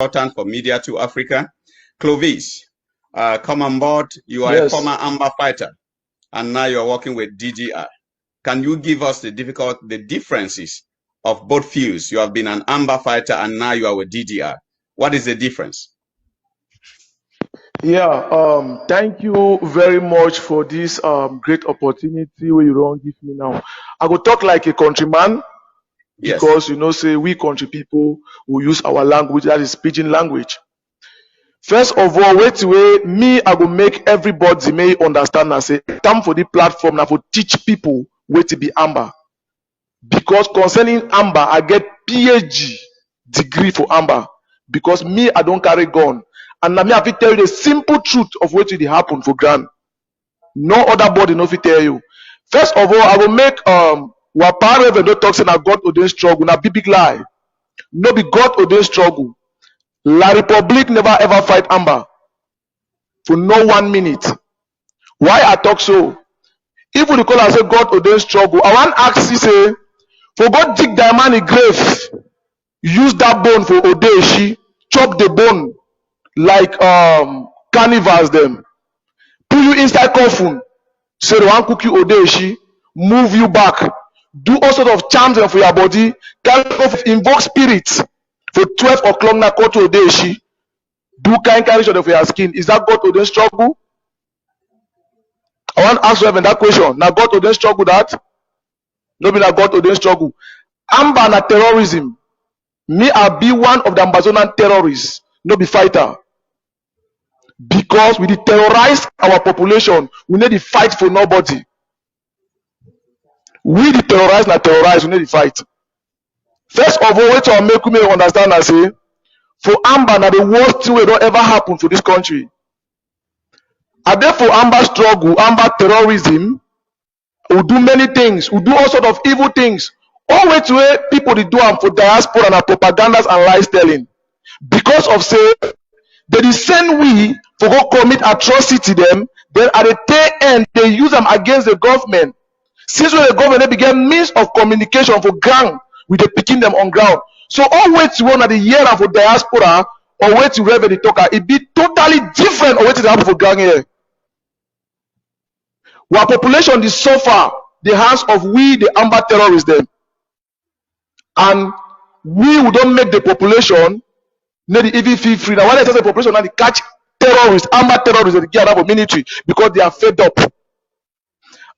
consultant for Media to Africa. Clovis, come on board. You are a former Amber fighter, and now you are working with DDR. Can you give us the differences of both fields? You have been an Amber fighter, and now you are with DDR. What is the difference? Yeah, thank you very much for this great opportunity where you don't give me now. I go talk like a countryman because you know, say we country people who use our language, that is pidgin language. First of all, wait me, I go make everybody may understand and say, come for the platform now for teach people where to be Amber. Because concerning Amber, I get PhD degree for Amber. Because me, I don't carry gun. And now me have to tell you the simple truth of what will happen for Grand. No other body no fit tell you. First of all, I will make what power even don't talk say na God ordained struggle, na big lie. No be God ordained struggle. La Republic never ever fight Amber for no 1 minute. Why I talk so? If we call and say God ordained struggle, I want ask you say, for God dig diamond in grave, use that bone for Odeshi, chop the bone like carnivals them, put you inside coffin, say they want cook you Odeshi, move you back, do all sort of charms for your body, invoke spirits for 12 o'clock na go to Odeshi, do kind of for your skin. Is that God ordained struggle? I want to ask you that question. Now God ordained struggle that? No be na God ordained struggle. Amber na terrorism. Me I be one of the Ambazonian terrorists, no be fighter. Because we did terrorize our population, we need to fight for nobody. We did terrorize, not terrorize, we need to fight. First of all, what to make me understand and say, for Amber, na the worst thing will don't ever happen for this country. And therefore, Amber struggle, Amber terrorism, we do many things, we do all sort of evil things. All way to where people they do them for diaspora and propagandas and lies telling. Because of say, they send we for go commit atrocity them, then at the tail end they use them against the government. Since when the government they began means of communication for gang, with the picking them on ground. So all way to one at the year for diaspora or way to revenue talker, it be totally different or way to happen for gang here. Our population is suffer the hands of we the Amber terrorists them. And we who don't make the population need even feel free. Now when I say the population now they catch terrorists, Amber terrorists they get out of military because they are fed up.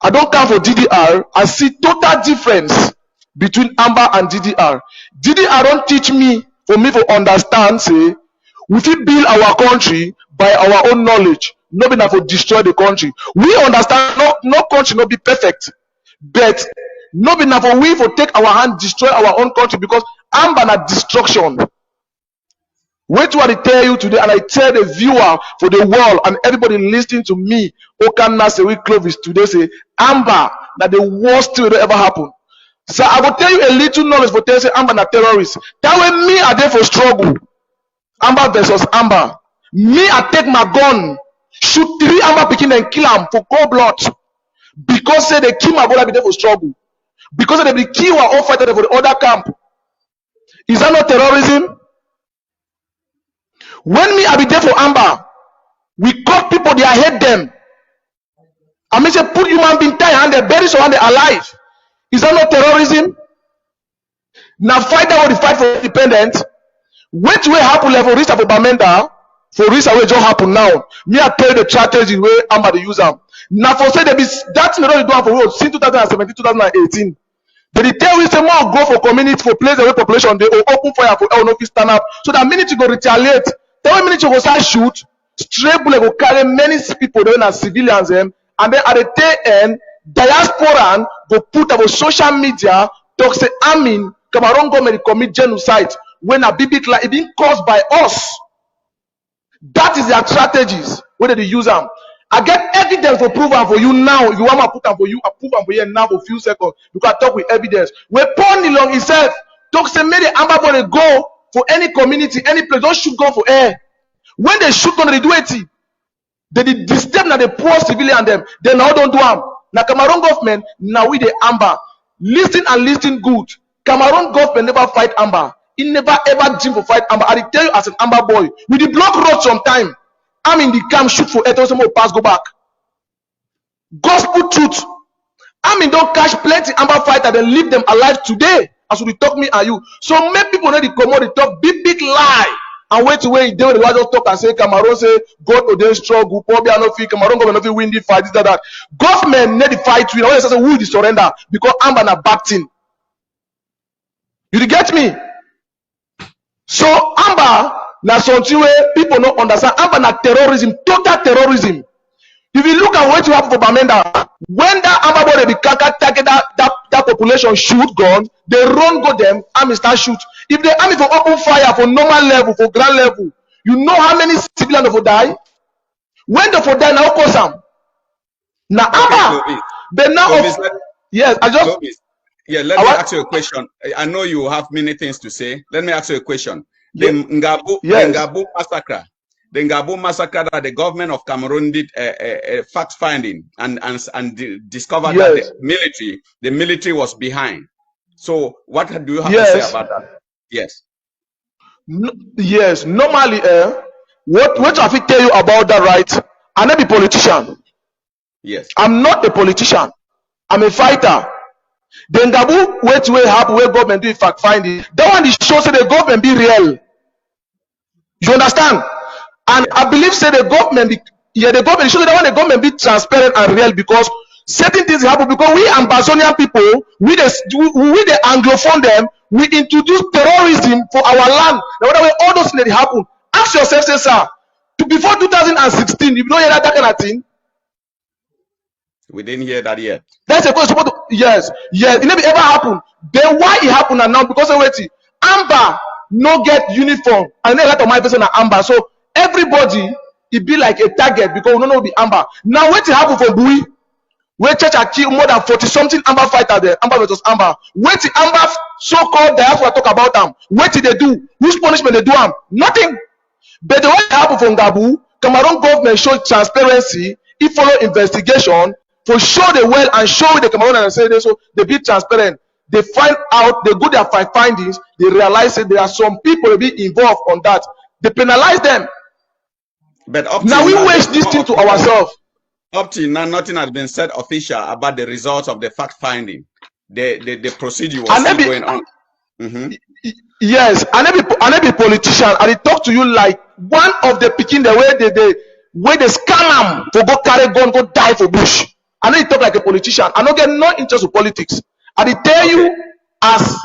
I don't come for DDR, I see total difference between Amber and DDR. DDR don't teach me for me to understand say we fit build our country by our own knowledge, not enough to destroy the country. We understand no country not be perfect, but not enough for we for take our hand destroy our own country because Amber na destruction. Wait what I tell you today, and I tell the viewer for the world and everybody listening to me, Clovis Naseri Clovis today say Amber that the worst thing will ever happen. So I will tell you a little knowledge for tell you say Amber na terrorist. That way me I there for struggle. Amber versus Amber. Me I take my gun, shoot 3 Amber picking and kill them for cold blood. Because say they kill my brother be there for struggle. Because they be kill our own fighter for the other camp. Is that not terrorism? When me I be there for Amber, we cut people, they hate them. I mean say put human being tie and they bury someone they alive. Is that not terrorism? Now fighter will fight for independence. Which way happen level reach for Bamenda? For reach away just happen now. Me I tell you the strategy where Amber they use them. Now for say they be that's not only doing for road since 2017, 2018. But they tell we say more go for community for place away population they will open fire for no fit stand up. So that minute you go retaliate. That minute you go start shoot, stray bullet go carry many people there as civilians them, and then at the tail end, diaspora go put our social media talk say Amin Cameroon government commit genocide when a big like it being caused by us. That is their strategies where they use them. I get evidence for prove them for you now. If you want me to put them for you, I prove them for you now for a few seconds. You can talk with evidence. Where Paul Nilong himself talk say make the Amber boy go for any community, any place, don't shoot gun for air. When they shoot gun, they do it. They disturb now the poor civilian them. They now don't do them. Now Cameroon government, now we the Amber. Listen and listen good. Cameroon government never fight Amber. He never ever dream for fight Amber. I tell you as an Amber boy, with the block road sometime, I'm in the camp, shoot for it, also pass, go back. Gospel truth. I mean, don't catch plenty Amber fighter, then leave them alive today. As we talk me and you. So make people know the commodity talk big lie. And wait till they will just talk and say Cameroon say God today struggle, probably no fee, Cameroon government no win the fight, this that. Government need the fight win. Always say who the surrender because Amber na bad thing. You get me? So Amber na something where people don't understand. Amber na terrorism, total terrorism. If you look at what you have for Bamenda, when that Amber body be target that population shoot gun, they run go them, army start shoot. If the army for open fire for normal level, for ground level, you know how many civilians will die? When they for die, now cause them. Now Amber, they now yes, I just yeah. Let me ask you a question. I know you have many things to say. Let me ask you a question. The Ngabu massacre. The Ngabu massacre that the government of Cameroon did a fact finding and discovered that the military was behind. So what do you have to say about that? Yes. Yes. Normally, what I will tell you about that, right? I'm not a politician. Yes. I'm not a politician. I'm a fighter. The Ngabu way happen where government do fact finding. That one shows that the government be real. You understand? And I believe say the government the government shows that when the government be transparent and real because certain things happen because we Ambazonian people, we the Anglophone them, we introduce terrorism for our land. Now way all those things happen. Ask yourself, say, sir, before 2016, you don't hear that kind of thing. We didn't hear that yet. That's a question. Yes, it never ever happened. Then why it happened now? Because wait, Amber no get uniform, and then a lot of my person are Amber. So everybody it be like a target because we don't know the Amber. Now what happen for Bui? Where church are kill more than 40 something Amber fighter there. Amber versus Amber. Wait till Amber so-called diaspora talk about them. What did they do? Whose punishment they do them? Nothing. But the way it happened from Gabu, Cameroon government show transparency. It follow investigation. For show the well and show the Cameroon and say so they be transparent. They find out, they go their findings, they realize that there are some people be involved on that. They penalize them. But now we waste this thing to ourselves. Up till now, nothing has been said official about the results of the fact finding. The procedure was still going on. Yes, and every politician, and they talk to you like one of the picking the way they scam them for go carry gun, go die for bush. I know you talk like a politician. I don't get no interest in politics. I tell you as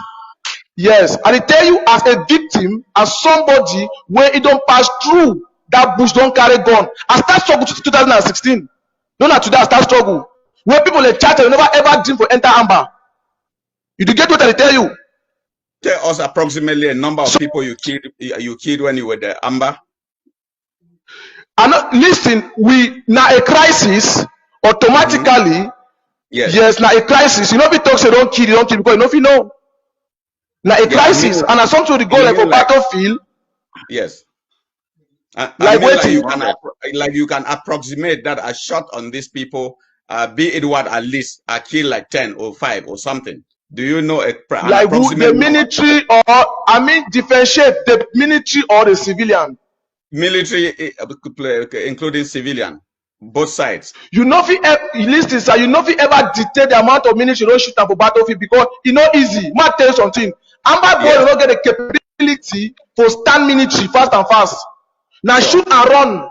I tell you as a victim, as somebody where it don't pass through that bush, don't carry gun. I start struggle to 2016. No, not today. I start struggle. Where people they chat and never ever dream for enter Amber. You do get what I tell you? Tell us approximately a number of people you killed when you were there, Amber. I know. Listen, we now a crisis. Automatically, yes, now a crisis. You know, if it talks, don't kill because you know if you know. Now a crisis, and as something to go like a battlefield. Yes. Like you can approximate that a shot on these people, be it what at least I kill like 10 or 5 or something. Do you know like who the military or I mean differentiate the military or the civilian? Military, including civilian. Both sides. You know if you listen, sir, you know if you ever dictate the amount of minutes you don't shoot for battlefield because it's not easy. Might tell you something. Amber boy don't get the capability for stand military fast and fast. Now shoot and run.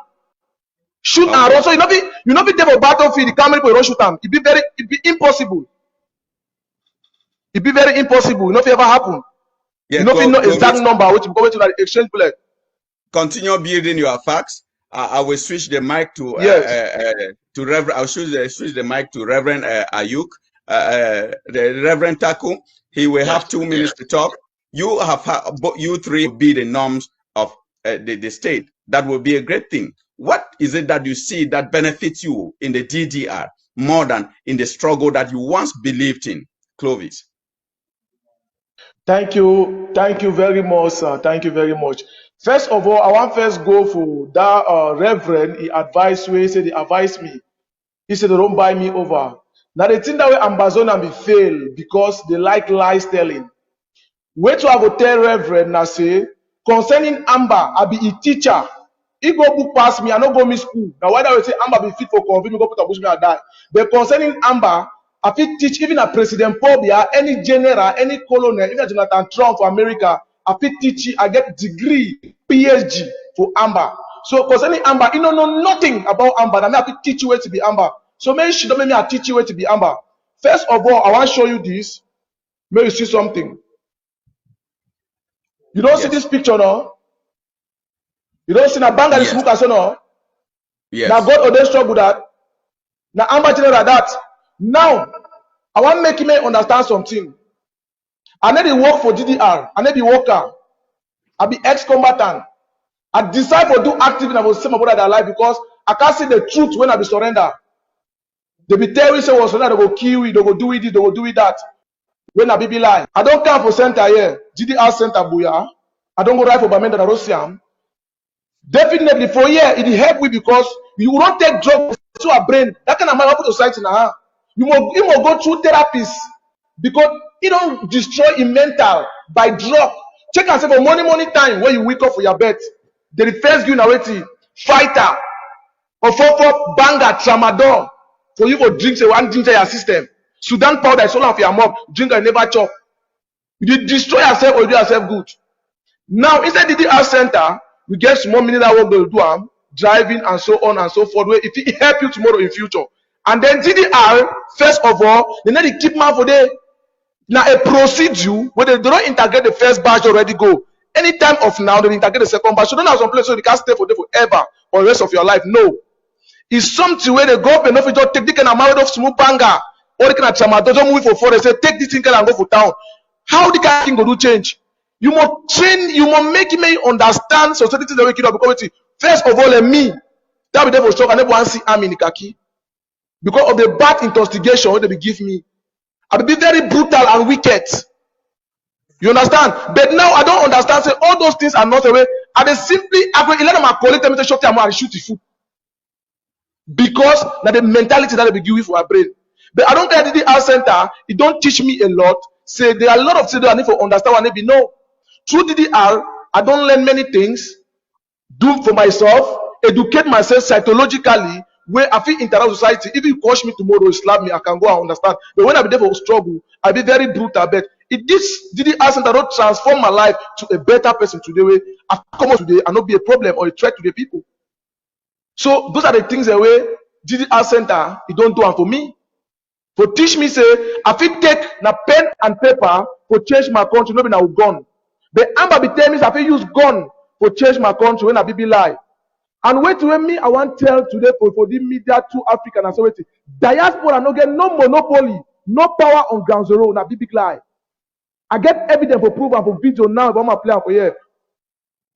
Shoot and run. So you know if they for battlefield, the camera people don't shoot them. It be impossible. It be very impossible. You know if it ever happen. Yeah, you know if you know exact number which go to the exchange bullet. Continue building your facts. I will switch the mic to Reverend. I'll switch the mic to Reverend Ayuk. The Reverend Taku. He will have 2 minutes to talk. You you three be the norms of the state. That will be a great thing. What is it that you see that benefits you in the DDR more than in the struggle that you once believed in, Clovis? Thank you very much, sir. Thank you very much. First of all, I want first go for that Reverend. He advised me. He said he advised me. He said they don't buy me over. Now the thing that way Ambazonia be fail because they like lies telling. Wait to have a tell Reverend Naseri concerning Amber, I be a teacher. He go book past me, I no go miss school. Now why do I say Amber be fit for convene, go put a bush me, I die. But concerning Amber, I fit teach even a President Pobia, any general, any colonel, even Jonathan Trump for America, I fit teach, I get degree, PhD for Amber. So concerning Amber, you don't know nothing about Amber. I have to teach you where to be Amber. So maybe she don't make me I teach you where to be Amber. First of all, I want to show you this. May you see something. You don't see this picture now. You don't see na banga the smoke as no. Yes. Now God ordained struggle that. Now Amber general like that. Now I want to make him understand something. I need to work for DDR. I need to be worker. I be ex-combatant. I decide to do active and I will save my brother alive because I can't see the truth when I be surrender. They be terrorists say was surrender, they go kill you, they go do it, they go do it that. When I be lie. I don't come for center here. DDR center booyah. I don't go right for Bamenda Rosiam. Definitely for here, it help we because you won't take drugs to a brain. That kind of man put society now. You must go through therapies because it don't destroy your mental by drug. Check and say for money time when you wake up for your bed. They first give you a fighter or for banger tramadol for you to drink say one drink your system. Sudan powder is all of your mouth. Drink and never chop. You destroy yourself or you do yourself good. Now, inside the DDR center, we get small mineral work they will do, driving and so on and so forth. Where if it help you tomorrow in future. And then DDR, first of all, they need to keep man for there. Now, a procedure where they don't integrate the first batch already go. Anytime of now, they integrate the second batch. So don't have some place so you can't stay for there forever or the rest of your life. No. It's something where the government not just take this kind of married off smooth banger or the kind of trauma. Don't move for forest. Say, take this thing and go for town. How the kind of thing go do change? You must train, you must make me understand society the way you because first of all, let me that be there for shock. I never want to see army in the khaki because of the bad investigation they be give me. I be very brutal and wicked. You understand? But now I don't understand. Say all those things are not the way. I they simply I go let them collect them to shut them and shoot the food because that the mentality that they be giving for our brain. But I don't care the art center. It don't teach me a lot. Say there are a lot of things that I need to understand what they be know. Through DDR, I don't learn many things, do for myself, educate myself psychologically, where I feel interact with society. If you coach me tomorrow, slap me, I can go and understand. But when I be there for struggle, I be very brutal. But if this DDR center don't transform my life to a better person today, where I come out today and not be a problem or a threat to the people. So those are the things that way DDR center, it don't do it for me. For teach me say, I fit take na pen and paper for change my country, not be now gun. But Amber be tell me I fit use gun for change my country when I be lie. And wait to me, I want tell today for the media to African and so wait. Diaspora no get no monopoly, no power on ground zero, na big lie. I get evidence for proof and for video now about my plan for here.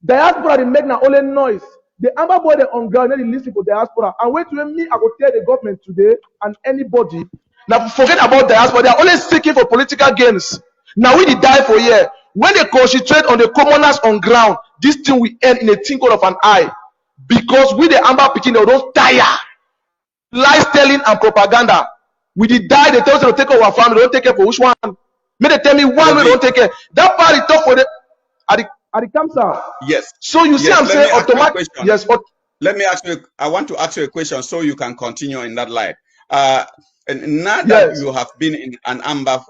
Diaspora they make na only noise. The Amber boy they on ground, they listen for diaspora. And wait to me, I go tell the government today and anybody. Now forget about diaspora, they are only seeking for political gains. Now we did die for here. When they concentrate on the commoners on ground, this thing will end in a twinkle of an eye. Because we the Amber picking, they don't tire. Lies telling and propaganda. We did die, they tell us to take over our family, they don't take care for which one? May they tell me one we don't take care. That part is tough for the at the cancer. Yes. So you see, I'm saying automatic. Yes, but let me ask you. I want to ask you a question so you can continue in that light. And now that you have been in an Amber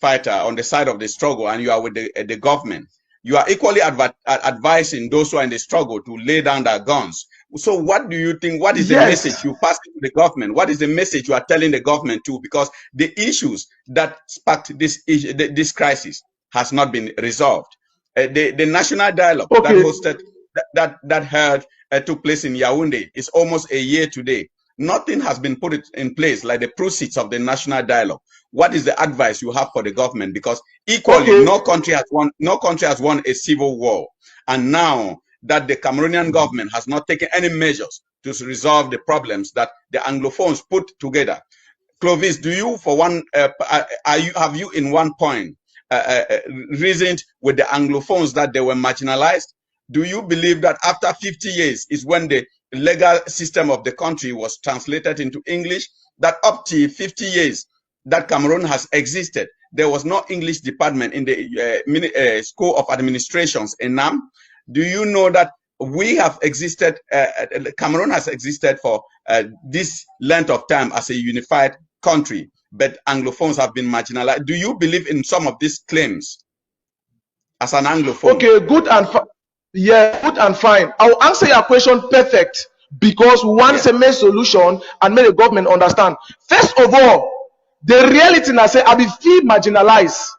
fighter on the side of the struggle, and you are with the government, you are equally advising those who are in the struggle to lay down their guns. So, what do you think? What is the message you pass to the government? What is the message you are telling the government to? Because the issues that sparked this crisis has not been resolved. The national dialogue that hosted that took place in Yaoundé is almost a year today. Nothing has been put in place like the proceeds of the national dialogue. What is the advice you have for the government? Because equally, no country has won a civil war, and now that the Cameroonian government has not taken any measures to resolve the problems that the Anglophones put together. Clovis, do you, for one, have you in one point reasoned with the Anglophones that they were marginalized? Do you believe that after 50 years is when the legal system of the country was translated into English, that up to 50 years that Cameroon has existed, there was no English department in the School of Administrations in NAM. Do you know that we have existed, Cameroon has existed for this length of time as a unified country, but Anglophones have been marginalized? Do you believe in some of these claims as an Anglophone? Okay, good and yeah, good and fine. I'll answer your question perfect because we want to make solution and make the government understand. First of all, the reality now say I be feel marginalized.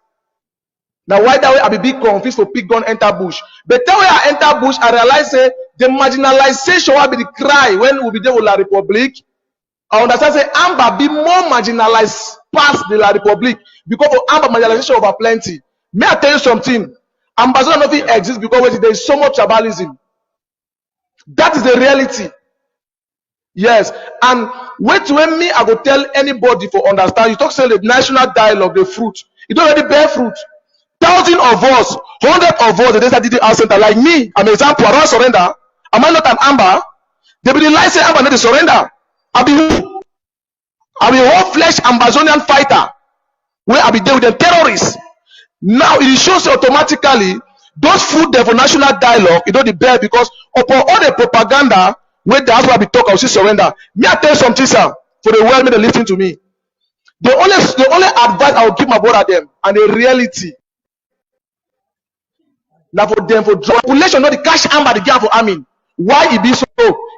Now why that way I be big confused for pig gun enter bush. But that way I enter bush, I realize say the marginalization will be the cry when we be there with La Republic. I understand say Amba be more marginalized past the La Republic because of Amba marginalization over plenty. May I tell you something? Ambazonia nothing exists because there is so much tribalism. That is the reality. Yes, and wait when me I go tell anybody for understand. You talk say the national dialogue, the fruit. It don't already bear fruit. Thousands of us, hundreds of us, they did the art center like me. I'm an example. I don't surrender. Am I not an Amber? They be the lie say Amber not the surrender. I be who? I be whole flesh Ambazonian fighter. Where I be there with the terrorists. Now it shows automatically those food there for national dialogue, you know the bear because upon all the propaganda where that's why we talk, I'll see surrender. Me, I tell you something, sir, for the world, me they listen to me. The only advice I will give my brother them and the reality. Now for them for population, not the cash amber the give for army. Why it be so?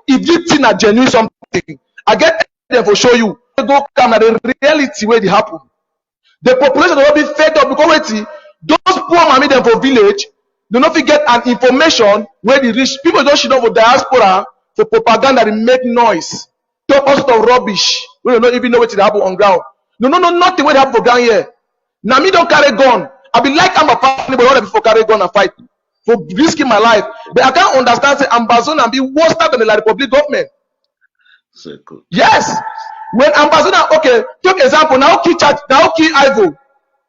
If you think a genuine something, I get them for show you. Go come at the reality where it happen. The population will be fed up because wait, those poor mommy them for village, they not get an information where the rich people don't should know for diaspora for propaganda they make noise. Talk all sort of rubbish. We don't even know what happen on ground. No, nothing what happen for ground here. Now me don't carry gun. I be like I'm a family, but not before carry gun and fight for risking my life. But I can't understand say Ambazonia and be worse than the Republic government. So cool. Yes. When Ambazonia, okay, take example, now kill Ivo,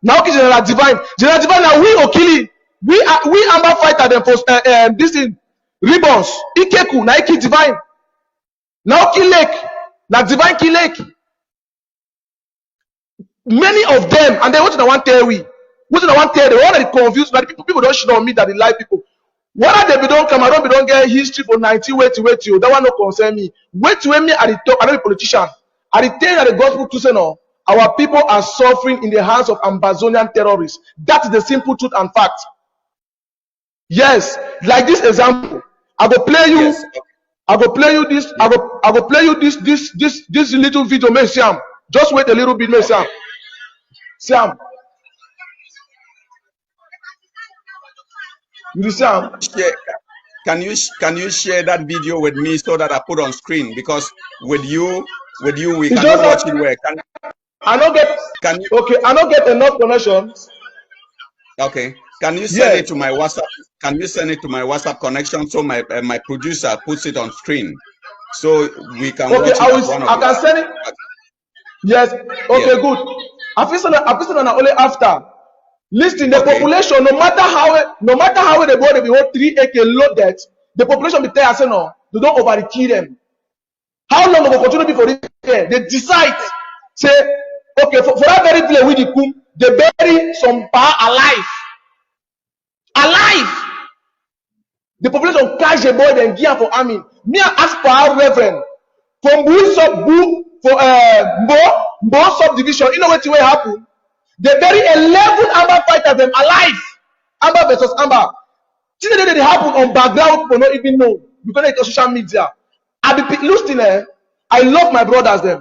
now kill General Divine. General Divine, now we Okili, we Amber fighter them for this thing, ribbons, Ikeku, now kill Divine. Now kill Lake, now Divine kill Lake. Many of them, and they want to want tell we. What do they want tell? They want to confused, but people don't should not meet that they lie people. Whether they be don't come, I don't get history for 19, wait, you. That one no concern me. Wait, me, I talk, I don't be politician. I tell that the gospel to say no, our people are suffering in the hands of Ambazonian terrorists. That is the simple truth and fact. Yes, like this example, I go play you. Yes. I go play you this. I go play you this little video, me Sam. Just wait a little bit, me Sam. Sam. You Sam. Can you share that video with me so that I put on screen? Because with you we cannot watch it where I don't get okay, I don't get enough connection. Okay. Can you send it to my WhatsApp? Can you send it to my WhatsApp connection so my producer puts it on screen so we can watch it? I can send it. Yes. Okay, good. I feel only after. Listen, the population, no matter how they go, they be 3 AK loaded. The population be tell us no, they don't overkill them. How long will continue to be for this? They decide, say, okay, for that very play with the coup, they bury some power alive. Alive! The population catch the boy and gear for army. Me I ask for our reverend from Boo sub Boo for Mbo subdivision. You know what will happen? They bury 11 Amber fighters them alive. Amber versus Amber. Things that they happen on background people not even know because it's social media. I be listening. I love my brothers them.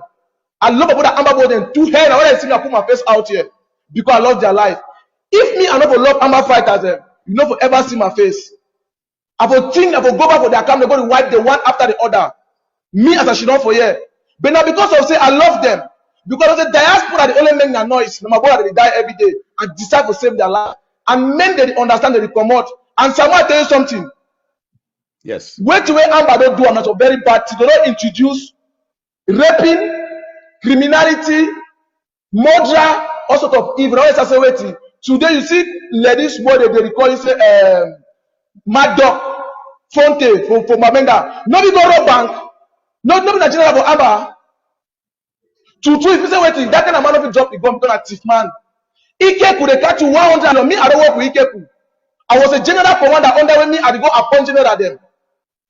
I love my brother Amber boy them. 2 head. When I see I put my face out here because I love their life. If me I not for love Amber fighters them, you know for ever see my face. I for think I for go back for their camp. They go to wipe the one after the other. Me as I should not for here. But now because of say I love them. Because of the diaspora the only make their noise. No my brother they die every day and decide to save their life. And men they understand they come out. And someone tell you something. Yes. Wait till Amber don't do another very bad thing. They don't introduce raping, criminality, murder, all sort of evil. Always I say waiting. Today you see ladies boy they recall you say Mad Dog, Fonte for Mamenda. Nobody go rob bank. Nobody na general for Amber. If you say waiting, that kind of man of drop the gun because a thief man. Ikeku, they catch you 100 million. Me, I don't work with Ikeku. I was a general commander under me. I go appoint general them.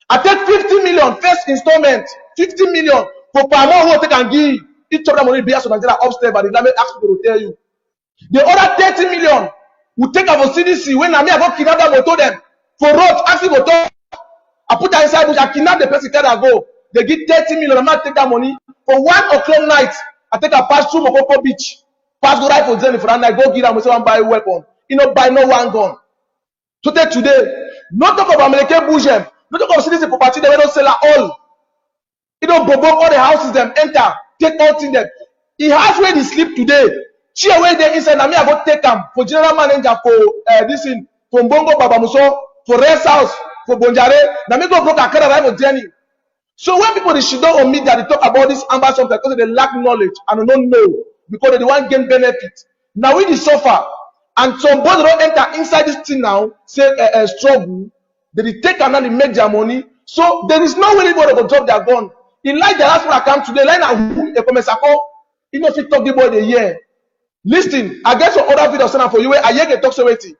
I take 50 million first installment, 50 million for Pamo who take and give each of them money be as Nigeria upstairs, but the government ask people to tell you. The other 30 million will take over CDC when I go kidnap them or told them for road, ask people to I put that inside bush, I kidnap the person, tell I go. They give 30 million, I'm not take that money. For 1 o'clock night, I take a pass through Mokoko beach. Pass go right for Zen for that night, go give them and buy a weapon. You know, buy no one gun. So today, not talk about American Bujem, not talk about citizen property, they don't sell at all. You know, bobo all the houses them enter, take out in them. He has where he sleep today. Cheer away there inside. Now me I go take him for general manager for this in from Bongo Babamuso, for Rest House, for Bonjare. Now me go broke a car arrive for journey. So when people they should on media they talk about this Ambazonia because they lack knowledge and don't know because they want gain benefit. Now we suffer. And some boys don't enter inside this thing now, say struggle, they take and now they make their money. So there is no way anybody will drop their gun. In like the last one I come today, like now a commercial, you know if you talk the boy the year. Listen, I get some other video send for you where I hear get talk so waiting.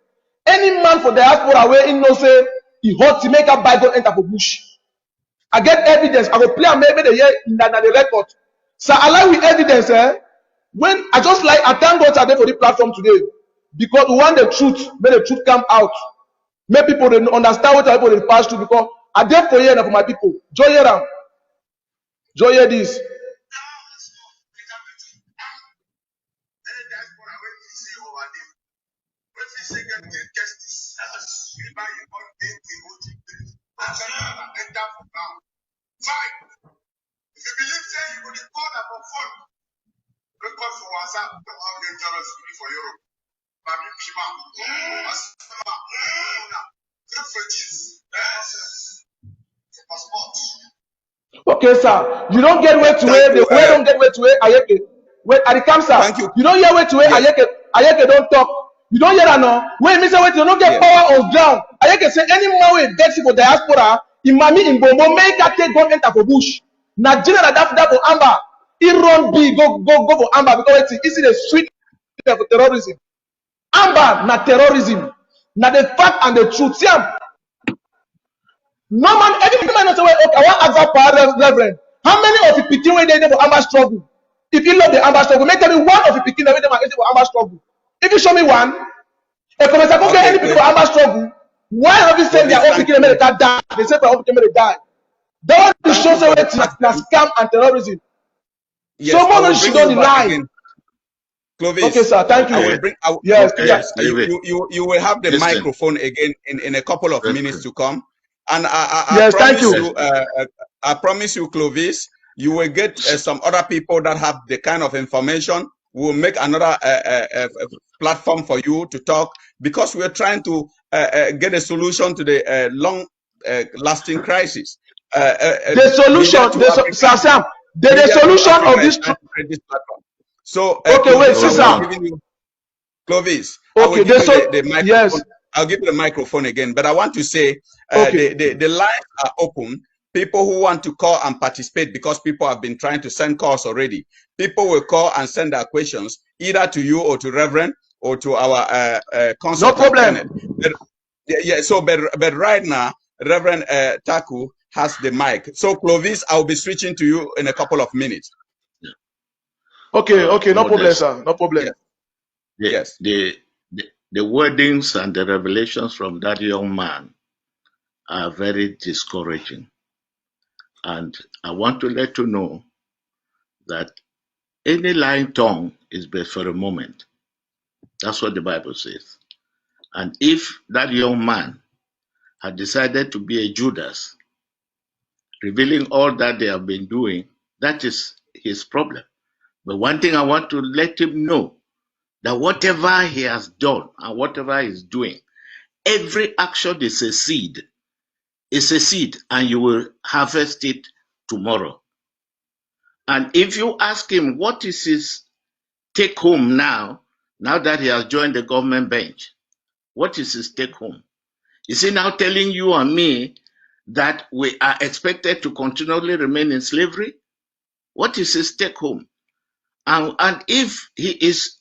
Any man for diaspora where he know say he hot to make a buy gun enter for bush. I get evidence. I will play and maybe the year in the record. So I like with evidence, when I just like I thank God today for the platform today. Because we want the truth, make the truth come out. Make people they understand what people they pass through. Because I dare for here for my people. Joy here, joy here this. If you believe say you will call them for phone, record for WhatsApp, don't have dangerous for Europe. Okay, sir. You don't get way to where the way don't get way to where Ayeke. Wait, I come, sir. You don't hear way to where Ayeke don't talk. You don't hear that no. When Mr. Wait, you don't get power on ground. Ayeke say any more way vex for diaspora, in Mami in Bombo, make a take go enter for bush. Nigeria that for Amber. He run big, go for Amber because it's the sweet for terrorism. Amber na terrorism. Na the fact and the truth. See, no man, every man knows okay, I want to ask that power, Reverend. How many of the picking when they for Amber struggle? If you love the Amber struggle, make tell me one of the picking that they for Amber struggle. If you show me one, if I don't get any people for Amber struggle, why have you said their own picking America die? They say their own picking America die. That one shows away to scam and terrorism. Yes, so more she don't lie. Clovis, okay, sir. Thank you. Yes. You will have the microphone again in a couple of minutes to come. And yes, thank you. I promise you, Clovis, you will get some other people that have the kind of information. We'll make another platform for you to talk because we're trying to get a solution to the long-lasting crisis. The solution, the solution of this platform. So, okay, wait, Clovis, okay, I will give you the microphone. Yes. I'll give you the microphone again, but I want to say the lines are open. People who want to call and participate, because people have been trying to send calls already. People will call and send their questions either to you or to Reverend or to our consultant. No problem. But right now, Reverend Taku has the mic. So Clovis, I'll be switching to you in a couple of minutes. Okay, no problem, sir. No problem. Yes. The wordings and the revelations from that young man are very discouraging. And I want to let you know that any lying tongue is but for a moment. That's what the Bible says. And if that young man had decided to be a Judas, revealing all that they have been doing, that is his problem. But one thing I want to let him know, that whatever he has done and whatever he's doing, every action is a seed. It's a seed, and you will harvest it tomorrow. And if you ask him what is his take home now that he has joined the government bench, what is his take home? Is he now telling you and me that we are expected to continually remain in slavery? What is his take home? And if he is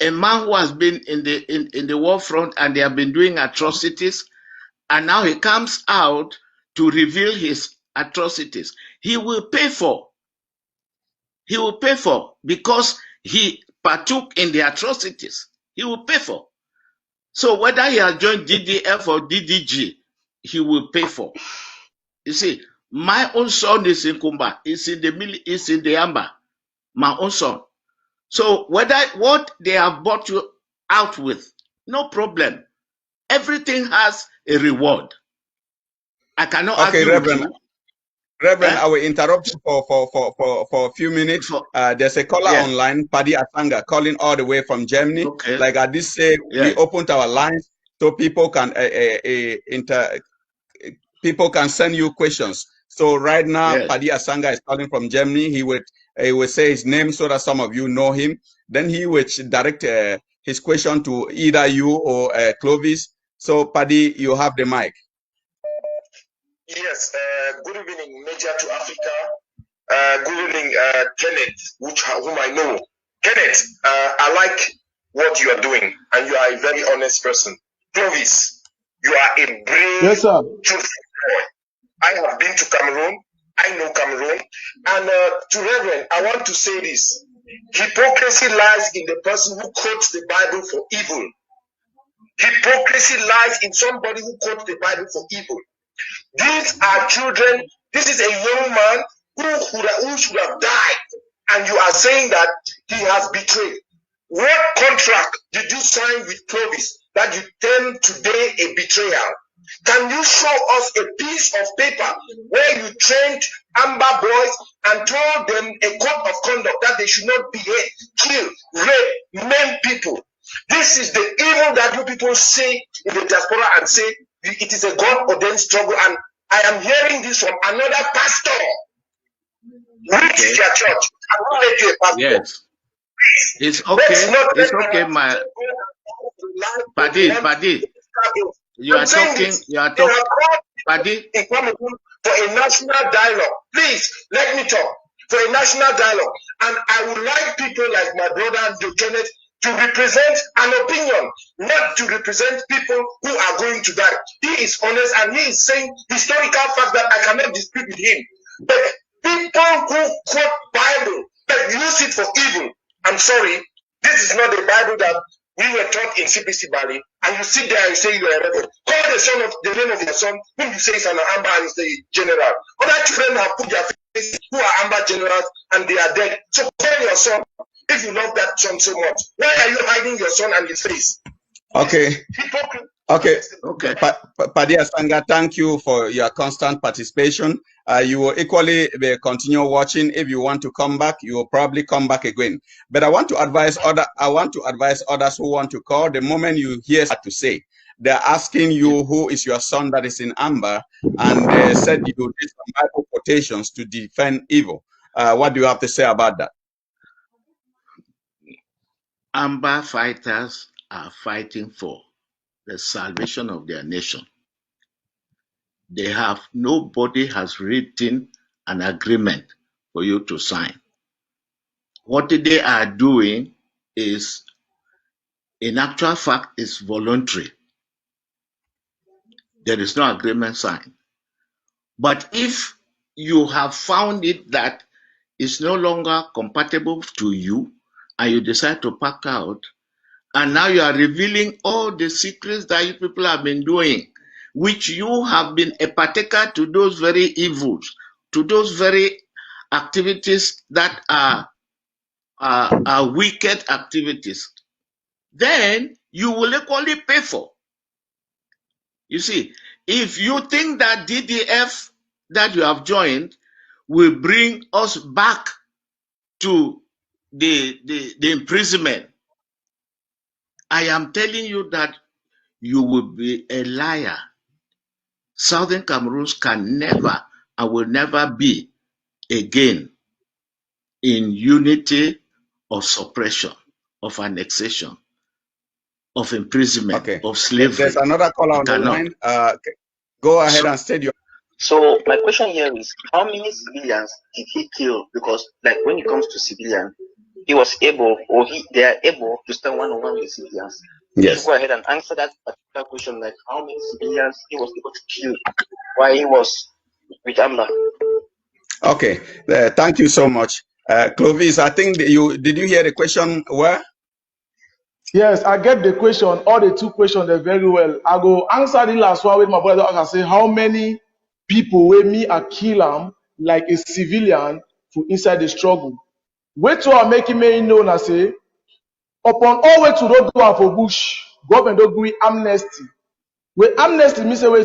a man who has been in the war front and they have been doing atrocities, and now he comes out to reveal his atrocities. He will pay for. He will pay for because he partook in the atrocities. He will pay for. So whether he has joined DDF or DDG, he will pay for. You see, my own son is in Kumba, is in the Amba, my own son. So whether what they have bought you out with, no problem. Everything has a reward. I cannot argue Reverend. with you. Reverend, I will interrupt you for a few minutes. There's a caller online, Paddy Asanga, calling all the way from Germany. Okay. Like I did say, we opened our lines so people can send you questions. So right now, Paddy Asanga is calling from Germany. He will say his name so that some of you know him. Then he will direct his question to either you or Clovis. So Paddy, you have the mic. Yes, good evening, Major to Africa. Good evening, Kenneth, whom I know. Kenneth, I like what you are doing, and you are a very honest person. Clovis, you are a brave, truthful boy. I have been to Cameroon. I know Cameroon. And to Reverend, I want to say this. Hypocrisy lies in the person who quotes the Bible for evil. Hypocrisy lies in somebody who quotes the Bible for evil. These are children. This is a young man who should have died. And you are saying that he has betrayed. What contract did you sign with Clovis that you term today a betrayal? Can you show us a piece of paper where you trained Amber boys and told them a code of conduct that they should not behave, kill, rape, maim people? This is the evil that you people see in the diaspora and say it is a God-ordained struggle. And I am hearing this from another pastor. Which is your church? I will let you a pastor. Yes. It's okay. It's okay, my Paddy. You are talking. Paddy. For a national dialogue. Please let me talk. For a national dialogue. And I would like people like my brother Kenneth to represent an opinion, not to represent people who are going to die. He is honest and he is saying historical facts that I cannot dispute with him. But people who quote Bible but use it for evil, I'm sorry, this is not the Bible that we were taught in CPC Bali, and you sit there and say you are a rebel. Call the name of your son, whom you say is an Amber and is the general. Other children have put their faces who are Amber generals and they are dead. So call your son if you love that son so much. Why are you hiding your son and his face? Okay. Paddy Asanga, thank you for your constant participation. You will equally continue watching. If you want to come back, you will probably come back again. But I want to advise others who want to call. The moment you hear what to say, they're asking you who is your son that is in Amber, and they said you did some Bible quotations to defend evil. What do you have to say about that? Amber fighters are fighting for the salvation of their nation. Nobody has written an agreement for you to sign. What they are doing is, in actual fact, is voluntary. There is no agreement signed. But if you have found it that it's no longer compatible to you and you decide to pack out, and now you are revealing all the secrets that you people have been doing, which you have been a partaker to those very evils, to those very activities that are wicked activities, then you will equally pay for. You see, if you think that DDF that you have joined will bring us back to the imprisonment, I am telling you that you will be a liar. Southern Cameroons can never and will never be again in unity of suppression, of annexation, of imprisonment, of slavery. There's another caller on the line. Go ahead and state your. So my question here is, how many civilians did he kill? Because like when it comes to civilians, he was able, or they are able to stand one-on-one with the civilians. Yes. Go ahead and answer that particular question, like how many civilians he was able to kill while he was with Amba. Okay, thank you so much. Clovis, I think did you hear the question where? Yes, I get the question. All the two questions are very well. I go answer the last one with my brother. I can say how many people with me are kill them like a civilian for inside the struggle. Wait till I make me known I say upon all way to road for bush, government don't agree amnesty. With amnesty means we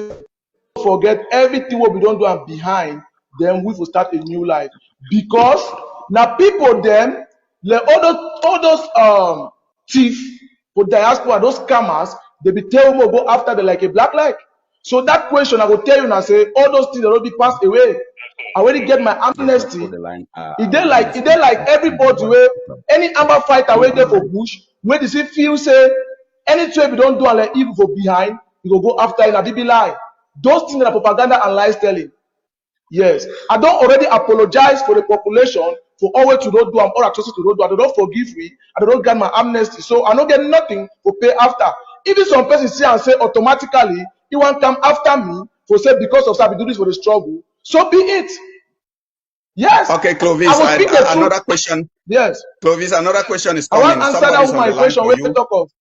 forget everything what we don't do and behind, then we will start a new life. Because now people them like all those thief for diaspora, those scammers, they be tell me go after the like a black leg. So that question I will tell you now say all those things already passed away. I already get my amnesty. It dey like everybody where any Amba fighter where there for bush, where they say feel say anything we don't do and like evil for behind, you go go after in a BB lie. Those things are propaganda and lies telling. Yes, I don't already apologize for the population for always to don't do and all atrocities to don't do. I don't forgive me. I don't get my amnesty, so I don't get nothing to pay after. Even some person see and say automatically he want come after me for say because of I do this for the struggle. So be it. Yes. Okay, Clovis. Another question. Yes. Clovis, another question is coming. I want to answer that with my question. Where you talk of.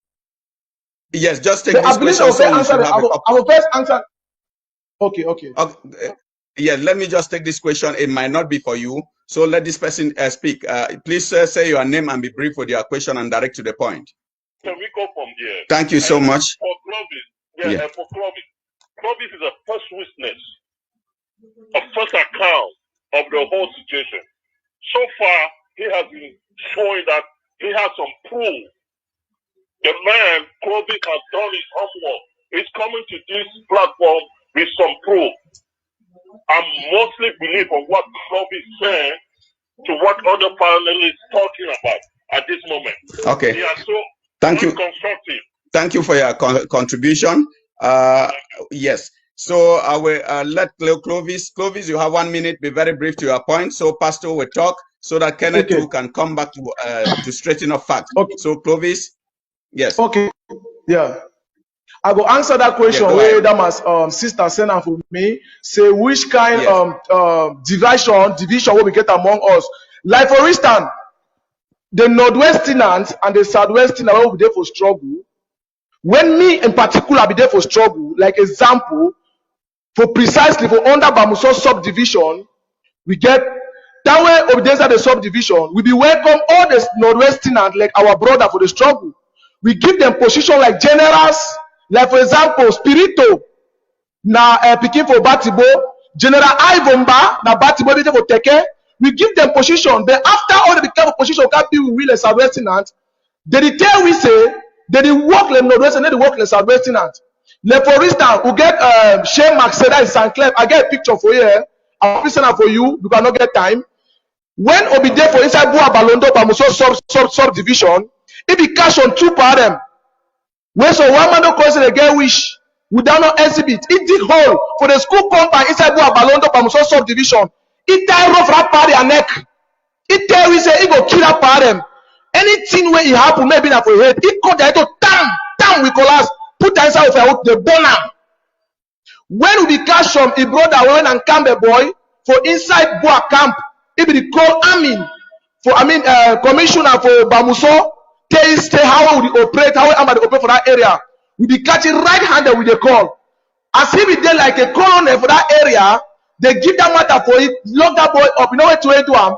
Yes, just take this question. I will first answer. Okay. Yeah, let me just take this question. It might not be for you, so let this person speak. Please say your name and be brief with your question and direct to the point. Can we go from there? Thank you so much. For Clovis, for Clovis is a first witness, a first account of the whole situation. So far, he has been showing that he has some proof. The man, Clovis, has done his homework. He's coming to this platform with some proof. I mostly believe on what Clovis said to what other panelists talking about at this moment. Okay. They are so thank you. Constructive. Thank you for your contribution. Yes. So I will let Clovis. Clovis, you have 1 minute. Be very brief to your point. So Pastor will talk so that Kenneth too can come back to straighten up facts. Okay. So Clovis, yes. Okay. Yeah. I go answer that question where that my sister sent out for me. Say which kind division will we get among us. Like for instance, the Northwesterners and the Southwesterners will be there for struggle. When me in particular be there for struggle, like example, for precisely for under Bamuso subdivision, we get that way of there the subdivision. We be welcome all the Northwesterners like our brother for the struggle. We give them position like generals. Like for example, Spirito na picking for Batibo, General Ivomba na Batibo for Teke. We give them position. Then after all the become position, can be we will Southwesterners. They tell we say they work like Northwestern, they work like Southwesterners. Like for instance, we get Shane Maxeda in St. Clair. I get a picture for you. I'll present it for you. You cannot get time. When Obide for inside Bua Balondo Bamuso subdivision, it be cash on 2 per them. When so one man don't cause it get wish without no exhibit, it dig hole for the school compound inside Bua Balondo Bamuso subdivision. It tie rough rap party and neck. It tell we say it go kill up par them. Anything where it happen, maybe not for head. It cut there to tam we collapse. Put inside of the boner. When we be cash from a brother when and camp a boy for inside Bua camp, it be the call commissioner for Bamuso. Stay how we operate, how we operate for that area. We be catching right-handed with the call. As if we did like a colonel for that area, they give that matter for it, lock that boy up, you know what to do him?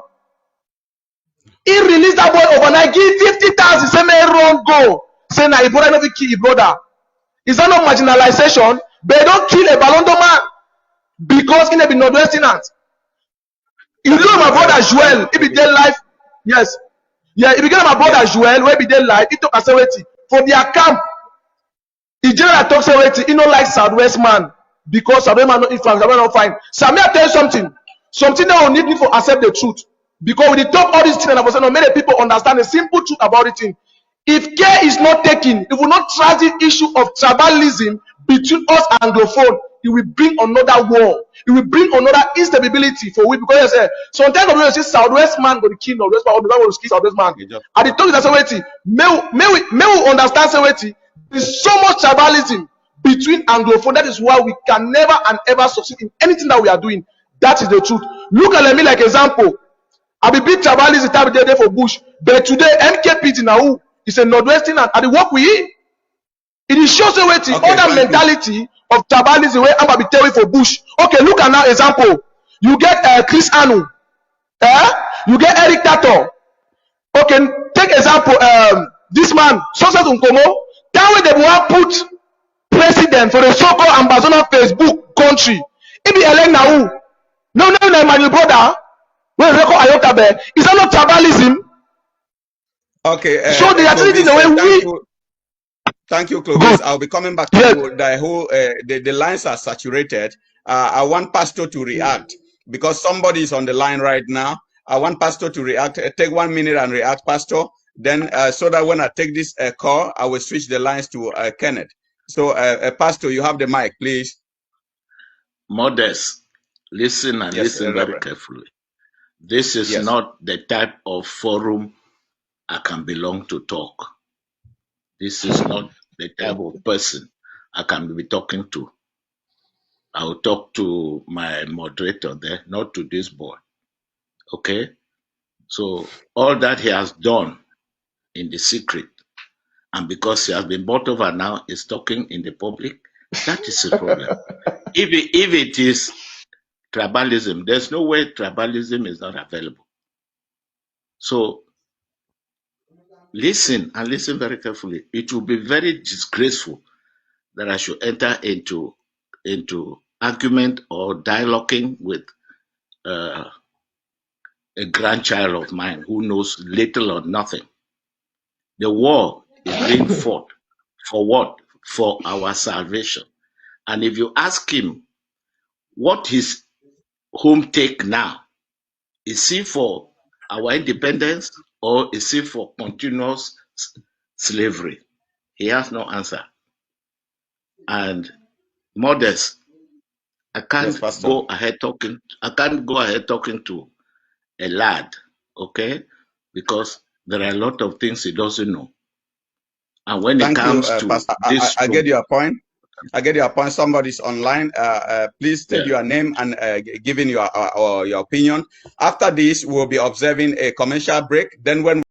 He released that boy overnight, give 50,000, say may wrong go. Say now, brother never kill your brother. Is that not marginalization? They don't kill a Balondo man because he may be Northwesterners. You know my brother Joel, he be dead life. Yes. Yeah, if you get my brother Joel, where be they like, he took a severity for their camp. The general talk severity, he don't like Southwest man because Southwest man not influence, Southwest not fine. So I'm here to tell you something that will need me for accept the truth. Because when they talk all these things, and I was saying, many people understand the simple truth about it. If care is not taken, if we not try the issue of tribalism between us and Anglophone, it will bring another war. It will bring another instability for we, because sometimes when you say Southwest man go to kill Northwest man, or the man go to kill Southwest man. At the talk that say may we understand say there's so much tribalism between Anglophone. That is why we can never and ever succeed in anything that we are doing. That is the truth. Look at me like example. I be big tribalism time there for Bush, but today MKP now is a Northwestern and the work we eat. It is shows a way to other mentality of tribalism where I'm gonna be telling for Bush. Okay, look at now example. You get Chris Anu, you get Eric Tato. Okay, take example. This man, Success Nkomo. That way they want put president for the so-called Ambazonia Facebook country. If he elect now, no, my brother. When they call Ayokabe, is that not tribalism? Okay. So the activity the way we. Thank you, Clovis. I'll be coming back to you. The whole the lines are saturated. I want Pastor to react because somebody is on the line right now. I want Pastor to react. Take 1 minute and react, Pastor. Then, so that when I take this call, I will switch the lines to Kenneth. So, Pastor, you have the mic, please. Modest, listen and listen very carefully. This is not the type of forum I can belong to talk. This is not the type of person I can be talking to. I will talk to my moderator there, not to this board. Okay? So all that he has done in the secret, and because he has been bought over now, is talking in the public, that is a problem. If it is tribalism, there's no way tribalism is not available. So listen and listen very carefully. It will be very disgraceful that I should enter into argument or dialoguing with a grandchild of mine who knows little or nothing. The war is being fought for what? For our salvation. And if you ask him what his home take now, is he for our independence or is he for continuous slavery? He has no answer. And Modest, I can't go ahead talking to a lad, okay? Because there are a lot of things he doesn't know. And when it comes to this, I get your point. I get your point. Somebody's online. Please state your name and giving your opinion. After this, we'll be observing a commercial break. Then when